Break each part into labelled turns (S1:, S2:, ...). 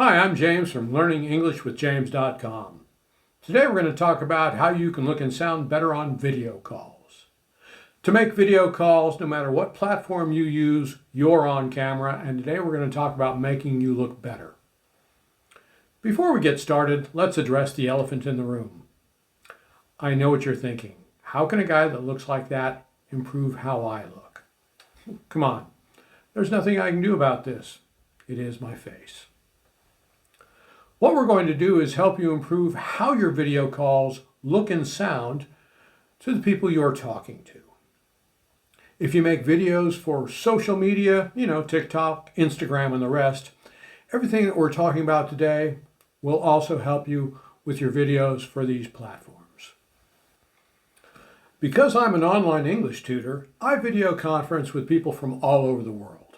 S1: Hi, I'm James from learningenglishwithjames.com. Today we're going to talk about how you can look and sound better on video calls. To make video calls, no matter what platform you use, you're on camera, and today we're going to talk about making you look better. Before we get started, let's address the elephant in the room. I know what you're thinking. How can a guy that looks like that improve how I look? Come on, there's nothing I can do about this. It is my face. What we're going to do is help you improve how your video calls look and sound to the people you're talking to. If you make videos for social media, TikTok, Instagram, and the rest, everything that we're talking about today will also help you with your videos for these platforms. Because I'm an online English tutor, I video conference with people from all over the world.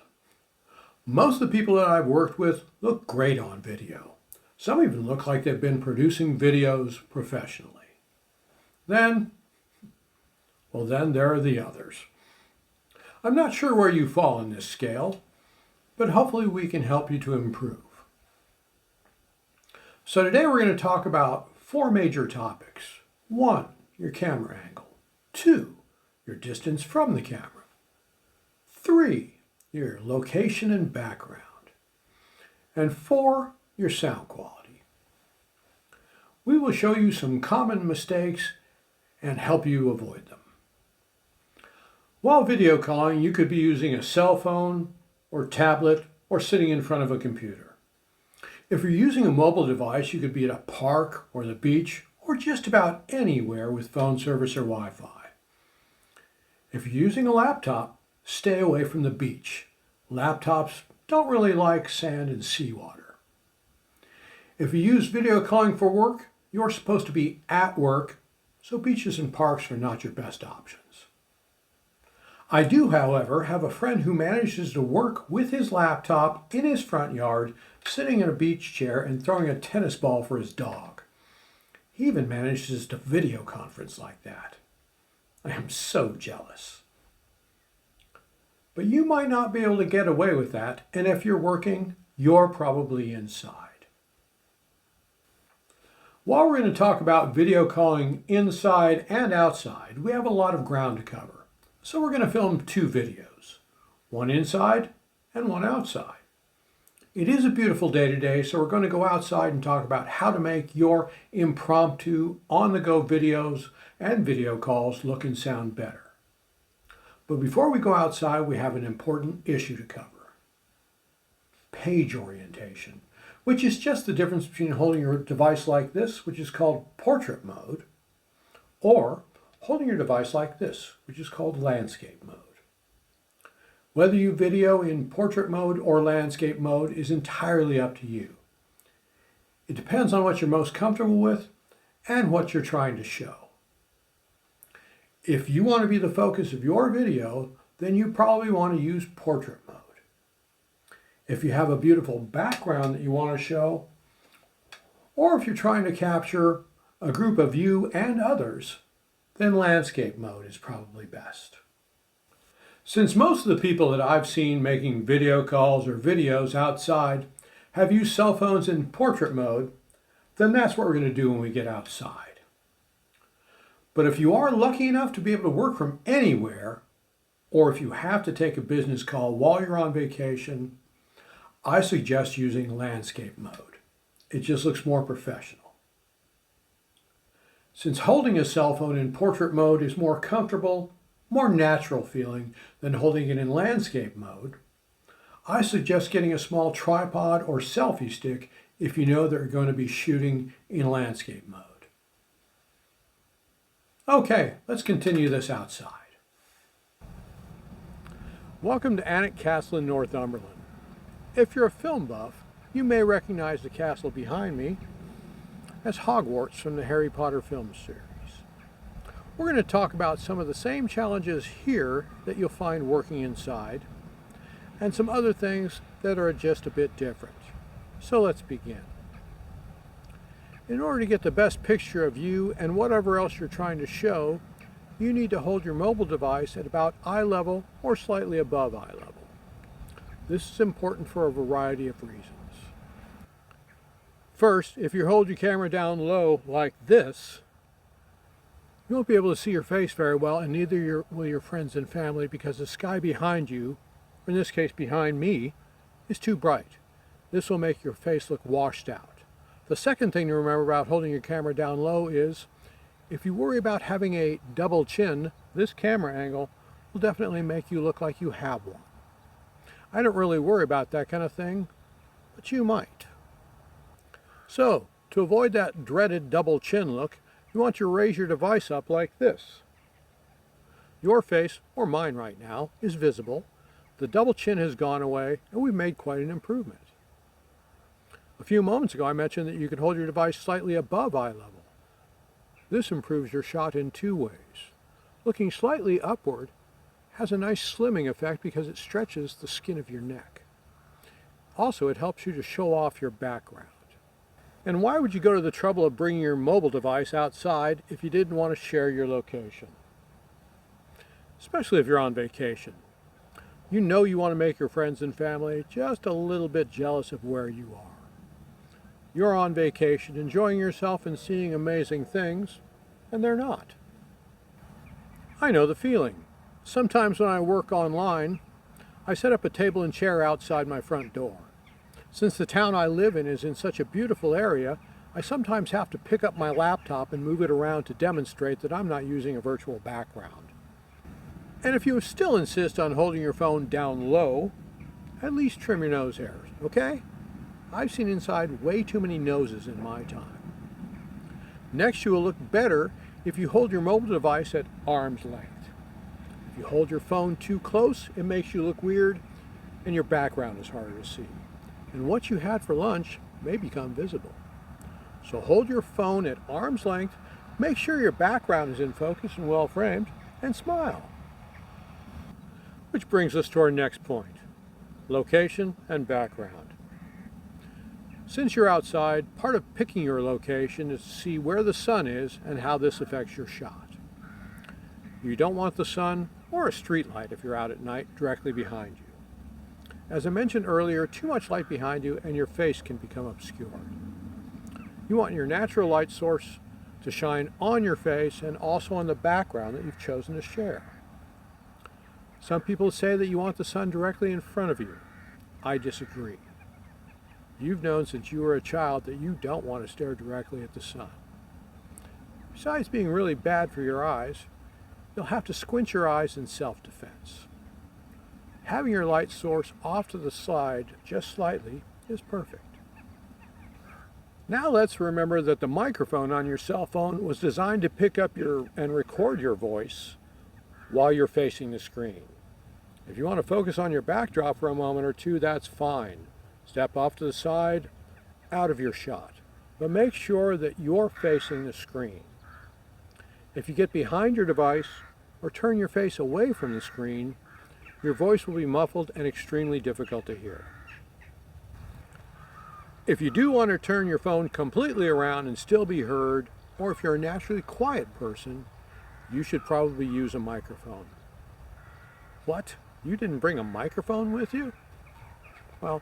S1: Most of the people that I've worked with look great on video. Some even look like they've been producing videos professionally. Then there are the others. I'm not sure where you fall in this scale, but hopefully we can help you to improve. So today we're going to talk about 4 major topics. 1, your camera angle. 2, your distance from the camera. 3, your location and background. And 4, your sound quality. We will show you some common mistakes and help you avoid them. While video calling, you could be using a cell phone or tablet or sitting in front of a computer. If you're using a mobile device, you could be at a park or the beach or just about anywhere with phone service or Wi-Fi. If you're using a laptop, stay away from the beach. Laptops don't really like sand and seawater. If you use video calling for work, you're supposed to be at work, so beaches and parks are not your best options. I do, however, have a friend who manages to work with his laptop in his front yard, sitting in a beach chair and throwing a tennis ball for his dog. He even manages to video conference like that. I am so jealous. But you might not be able to get away with that, and if you're working, you're probably inside. While we're going to talk about video calling inside and outside, we have a lot of ground to cover. So we're going to film 2 videos, one inside and one outside. It is a beautiful day today, so we're going to go outside and talk about how to make your impromptu, on-the-go videos and video calls look and sound better. But before we go outside, we have an important issue to cover. Page orientation, which is just the difference between holding your device like this, which is called portrait mode, or holding your device like this, which is called landscape mode. Whether you video in portrait mode or landscape mode is entirely up to you. It depends on what you're most comfortable with and what you're trying to show. If you want to be the focus of your video, then you probably want to use portrait mode. If you have a beautiful background that you want to show, or if you're trying to capture a group of you and others, then landscape mode is probably best. Since most of the people that I've seen making video calls or videos outside have used cell phones in portrait mode, then that's what we're going to do when we get outside. But if you are lucky enough to be able to work from anywhere, or if you have to take a business call while you're on vacation, I suggest using landscape mode. It just looks more professional. Since holding a cell phone in portrait mode is more comfortable, more natural feeling than holding it in landscape mode, I suggest getting a small tripod or selfie stick if you know that you're going to be shooting in landscape mode. Okay, let's continue this outside. Welcome to Alnwick Castle in Northumberland. If you're a film buff, you may recognize the castle behind me as Hogwarts from the Harry Potter film series. We're going to talk about some of the same challenges here that you'll find working inside, and some other things that are just a bit different. So let's begin. In order to get the best picture of you and whatever else you're trying to show, you need to hold your mobile device at about eye level or slightly above eye level. This is important for a variety of reasons. First, if you hold your camera down low like this, you won't be able to see your face very well, and neither will your friends and family, because the sky behind you, or in this case behind me, is too bright. This will make your face look washed out. The second thing to remember about holding your camera down low is, if you worry about having a double chin, this camera angle will definitely make you look like you have one. I don't really worry about that kind of thing, but you might. So, to avoid that dreaded double chin look, you want to raise your device up like this. Your face, or mine right now, is visible. The double chin has gone away, and we've made quite an improvement. A few moments ago I mentioned that you could hold your device slightly above eye level. This improves your shot in two ways. Looking slightly upward has a nice slimming effect because it stretches the skin of your neck. Also, it helps you to show off your background. And why would you go to the trouble of bringing your mobile device outside if you didn't want to share your location? Especially if you're on vacation. You know you want to make your friends and family just a little bit jealous of where you are. You're on vacation, enjoying yourself and seeing amazing things, and they're not. I know the feeling. Sometimes when I work online, I set up a table and chair outside my front door. Since the town I live in is in such a beautiful area, I sometimes have to pick up my laptop and move it around to demonstrate that I'm not using a virtual background. And if you still insist on holding your phone down low, at least trim your nose hairs, okay? I've seen inside way too many noses in my time. Next, you will look better if you hold your mobile device at arm's length. If you hold your phone too close, it makes you look weird and your background is harder to see. And what you had for lunch may become visible. So hold your phone at arm's length, make sure your background is in focus and well framed, and smile. Which brings us to our next point, location and background. Since you're outside, part of picking your location is to see where the sun is and how this affects your shot. You don't want the sun or a street light if you're out at night directly behind you. As I mentioned earlier, too much light behind you and your face can become obscured. You want your natural light source to shine on your face and also on the background that you've chosen to share. Some people say that you want the sun directly in front of you. I disagree. You've known since you were a child that you don't want to stare directly at the sun. Besides being really bad for your eyes, you'll have to squint your eyes in self-defense. Having your light source off to the side just slightly is perfect. Now let's remember that the microphone on your cell phone was designed to pick up and record your voice while you're facing the screen. If you want to focus on your backdrop for a moment or two, that's fine. Step off to the side, out of your shot. But make sure that you're facing the screen. If you get behind your device or turn your face away from the screen, your voice will be muffled and extremely difficult to hear. If you do want to turn your phone completely around and still be heard, or if you're a naturally quiet person, you should probably use a microphone. What? You didn't bring a microphone with you? Well,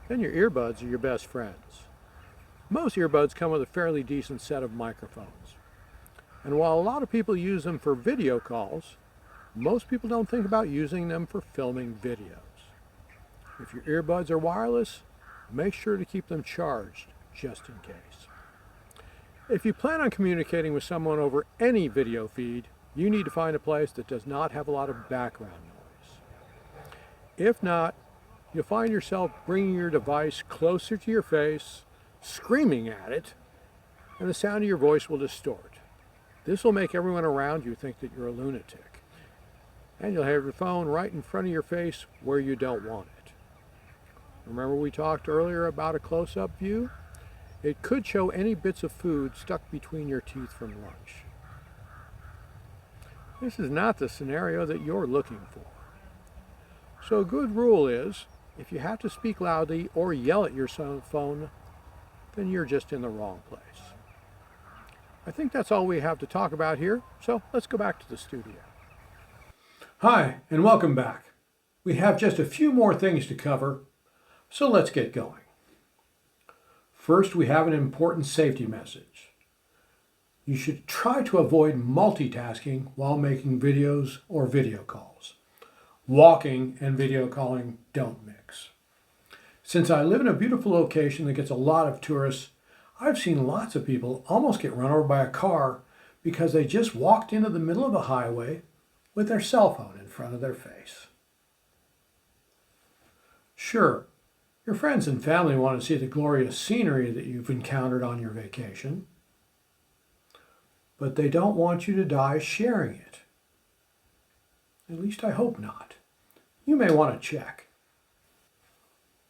S1: then your earbuds are your best friends. Most earbuds come with a fairly decent set of microphones. And while a lot of people use them for video calls, most people don't think about using them for filming videos. If your earbuds are wireless, make sure to keep them charged, just in case. If you plan on communicating with someone over any video feed, you need to find a place that does not have a lot of background noise. If not, you'll find yourself bringing your device closer to your face, screaming at it, and the sound of your voice will distort. This will make everyone around you think that you're a lunatic. And you'll have your phone right in front of your face where you don't want it. Remember we talked earlier about a close-up view? It could show any bits of food stuck between your teeth from lunch. This is not the scenario that you're looking for. So a good rule is, if you have to speak loudly or yell at your phone, then you're just in the wrong place. I think that's all we have to talk about here, so let's go back to the studio. Hi, and welcome back. We have just a few more things to cover, so let's get going. First, we have an important safety message. You should try to avoid multitasking while making videos or video calls. Walking and video calling don't mix. Since I live in a beautiful location that gets a lot of tourists, I've seen lots of people almost get run over by a car because they just walked into the middle of the highway with their cell phone in front of their face. Sure, your friends and family want to see the glorious scenery that you've encountered on your vacation, but they don't want you to die sharing it. At least I hope not. You may want to check.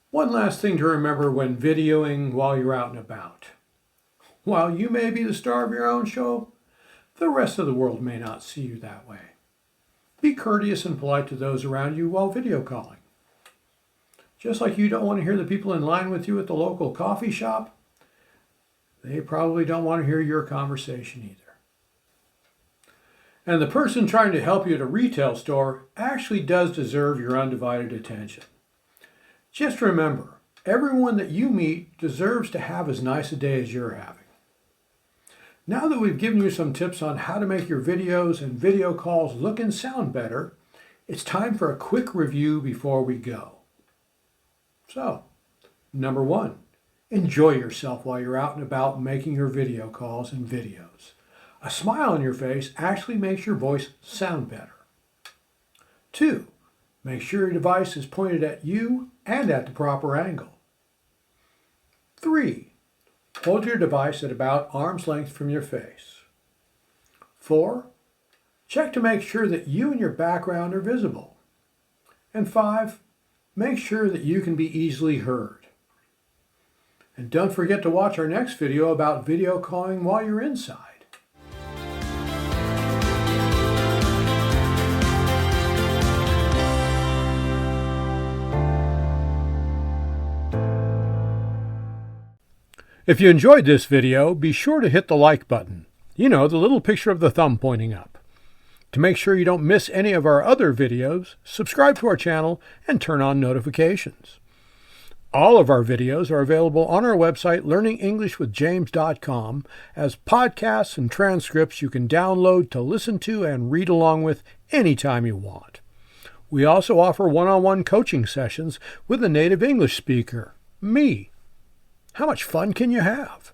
S1: One last thing to remember when videoing while you're out and about. While you may be the star of your own show, the rest of the world may not see you that way. Be courteous and polite to those around you while video calling. Just like you don't want to hear the people in line with you at the local coffee shop, they probably don't want to hear your conversation either. And the person trying to help you at a retail store actually does deserve your undivided attention. Just remember, everyone that you meet deserves to have as nice a day as you're having. Now that we've given you some tips on how to make your videos and video calls look and sound better, it's time for a quick review before we go. So, number 1, enjoy yourself while you're out and about making your video calls and videos. A smile on your face actually makes your voice sound better. 2, make sure your device is pointed at you and at the proper angle. 3, hold your device at about arm's length from your face. 4, check to make sure that you and your background are visible. And 5, make sure that you can be easily heard. And don't forget to watch our next video about video calling while you're inside. If you enjoyed this video, be sure to hit the like button. You know, the little picture of the thumb pointing up. To make sure you don't miss any of our other videos, subscribe to our channel and turn on notifications. All of our videos are available on our website, learningenglishwithjames.com, as podcasts and transcripts you can download to listen to and read along with anytime you want. We also offer one-on-one coaching sessions with a native English speaker, me. How much fun can you have?